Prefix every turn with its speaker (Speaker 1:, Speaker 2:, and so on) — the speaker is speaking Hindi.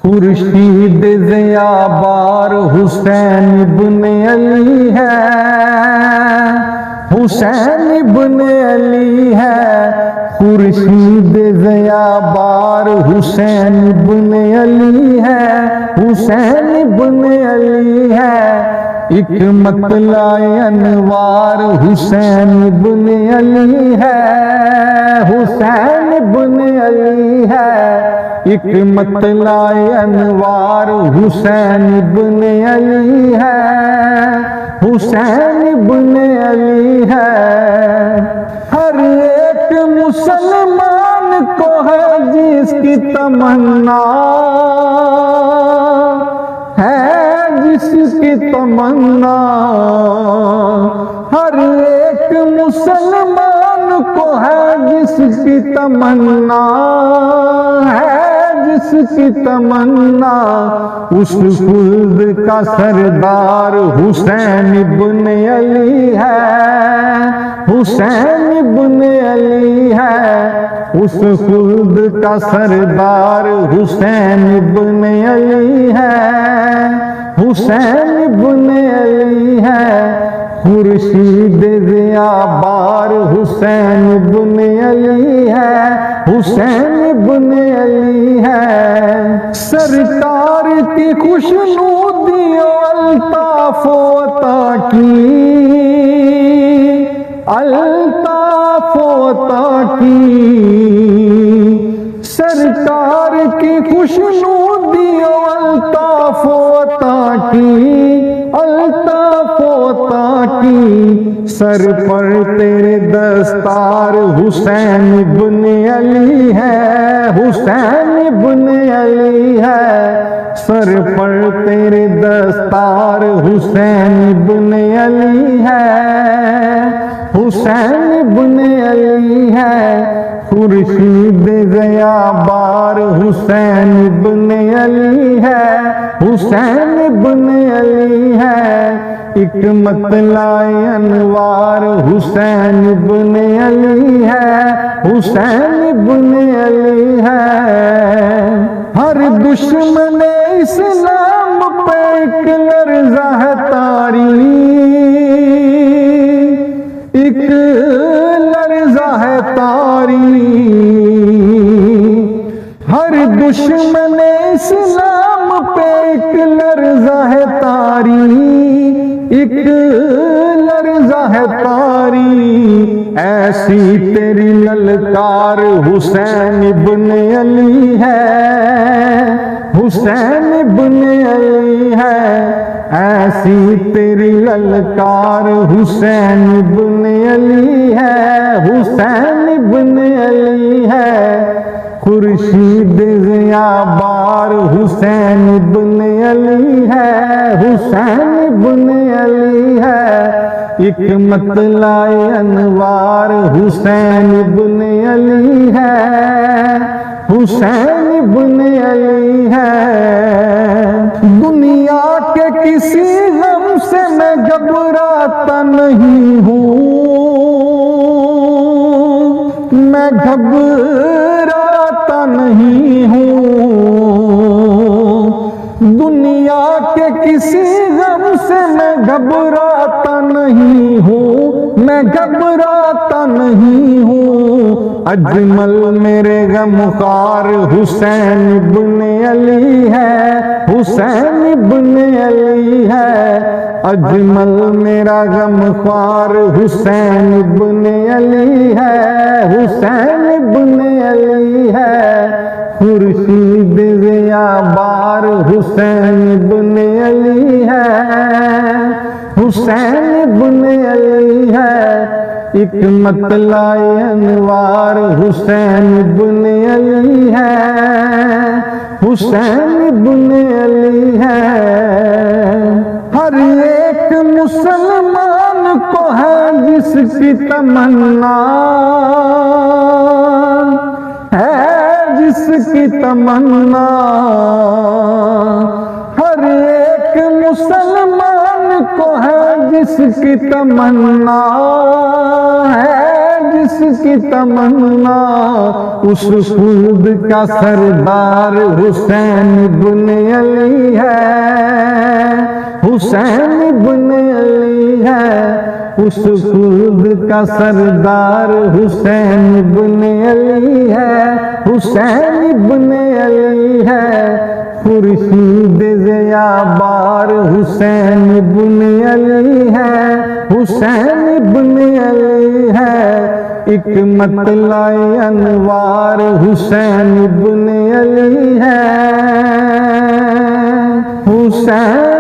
Speaker 1: खुर्शीद ज़ियाबार हुसैन इब्ने अली है, हुसैन इब्ने अली है। खुर्शीद ज़ियाबार हुसैन इब्ने अली है, हुसैन इब्ने अली है। एक मतलाए अनवार हुसैन इब्ने अली है, हुसैन इब्ने अली है। एक मतलाए अनवार हुसैन इब्ने अली है, हुसैन इब्ने अली है। हर एक मुसलमान को है जिसकी तमन्ना है, जिसकी तमन्ना। हर एक मुसलमान को है जिसकी तमन्ना है, जिसकी तमन्ना। उस खुल्द का सरदार हुसैन इब्ने अली है, हुसैन इब्ने अली है। उस खुल्द का सरदार हुसैन इब्ने अली है, हुसैन इब्ने अली है। खुर्शीद ज़ियाबार हुसैन इब्ने अली है, हुसैन इब्ने अली है। सरकार की खुशनुदी अल्ताफ अता की, अल्ताफ अता की। सरकार की खुशनुदी अल्ताफ अता की, अल्ताफ अता की। सर पर तेरे दस्तार हुसैन इब्ने अली है, हुसैन इब्ने अली है। सर पर तेरे दस्तार हुसैन इब्ने अली है, हुसैन इब्ने अली है। खुर्शीद ज़ियाबार हुसैन इब्ने अली है, हुसैन इब्ने अली है। एक मतलाए अनवार हुसैन इब्ने अली है, हुसैन इब्ने अली है। हर दुश्मन इस्लाम पे एक लर्ज़ा है तारी, एक लर्ज़ा है तारी। हर दुश्मन इस्लाम पे एक लर्ज़ा है तारी, एक लर्ज़ा है तारी। ऐसी तेरी ललकार हुसैन इब्ने अली है, हुसैन इब्ने अली है। ऐसी तेरी ललकार हुसैन इब्ने अली है, हुसैन इब्ने अली है। खुर्शीद ज़ियाबार हुसैन इब्ने अली है, हुसैन इब्ने अली है। एक मतलाए अनवार हुसैन इब्ने अली है, हुसैन इब्ने अली है। दुनिया के किसी गम से मैं घबराता नहीं हूँ, मैं घबराता नहीं हूँ। दुनिया के किसी गम से मैं घबराता नहीं हूँ, मैं घबराता नहीं हूँ। अजमल मेरे गमखार हुसैन इब्ने अली है, हुसैन इब्ने अली है। अजमल मेरा गमखार हुसैन इब्ने अली है, हुसैन इब्ने अली है। खुर्शीद ज़ियाबार हुसैन इब्ने अली है, हुसैन इब्ने अली है। एक मतलाए अनवार हुसैन इब्ने अली है, हुसैन इब्ने अली है। हर एक मुसलमान को है जिसकी तमन्ना है, जिसकी तमन्ना। हर एक मुसलमान को है जिसकी तमन्ना है, जिसकी तमन्ना उस खुद का सरदार हुसैन इब्ने अली है, हुसैन इब्ने अली है। उस खुद का सरदार हुसैन इब्ने अली है, हुसैन इब्ने अली है। खुर्शीद ज़ियाबार हुसैन इब्ने अली है, हुसैन इब्ने अली है। एक मतलाए अनवार हुसैन इब्ने अली है, हुसैन